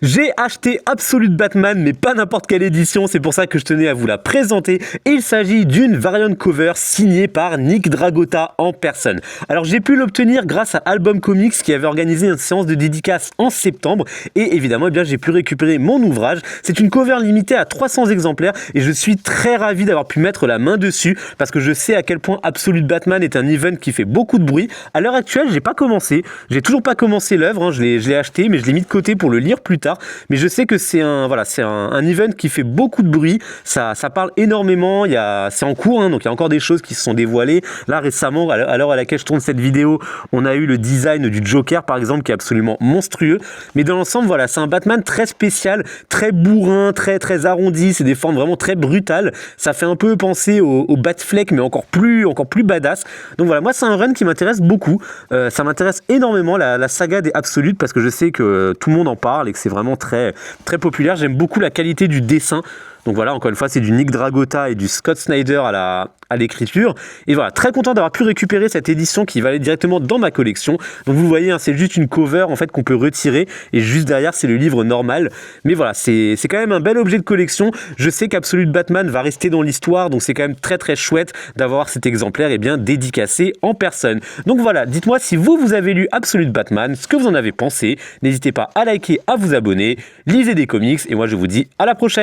J'ai acheté Absolute Batman, mais pas n'importe quelle édition, c'est pour ça que je tenais à vous la présenter. Il s'agit d'une variant cover signée par Nick Dragotta en personne. Alors j'ai pu l'obtenir grâce à Album Comics qui avait organisé une séance de dédicace en septembre et évidemment j'ai pu récupérer mon ouvrage. C'est une cover limitée à 300 exemplaires et je suis très ravi d'avoir pu mettre la main dessus parce que je sais à quel point Absolute Batman est un event qui fait beaucoup de bruit. À l'heure actuelle, j'ai toujours pas commencé l'œuvre, je l'ai acheté mais je l'ai mis de côté pour le lire plus tard. Mais je sais que c'est un event qui fait beaucoup de bruit, ça parle énormément, c'est en cours, donc il y a encore des choses qui se sont dévoilées. Là récemment, à l'heure à laquelle je tourne cette vidéo, on a eu le design du Joker par exemple qui est absolument monstrueux. Mais dans l'ensemble, c'est un Batman très spécial, très bourrin, très arrondi, c'est des formes vraiment très brutales. Ça fait un peu penser au Batfleck mais encore plus badass. Donc voilà, moi c'est un run qui m'intéresse beaucoup, ça m'intéresse énormément la saga des Absolutes parce que je sais que tout le monde en parle et que c'est vraiment très populaire. J'aime beaucoup la qualité du dessin. Donc voilà, encore une fois, c'est du Nick Dragotta et du Scott Snyder à l'écriture. Et voilà, très content d'avoir pu récupérer cette édition qui va aller directement dans ma collection. Donc vous voyez, c'est juste une cover en fait qu'on peut retirer et juste derrière c'est le livre normal. Mais voilà, c'est quand même un bel objet de collection. Je sais qu'Absolute Batman va rester dans l'histoire, donc c'est quand même très chouette d'avoir cet exemplaire dédicacé en personne. Donc voilà, dites-moi si vous avez lu Absolute Batman, ce que vous en avez pensé. N'hésitez pas à liker, à vous abonner, lisez des comics et moi je vous dis à la prochaine.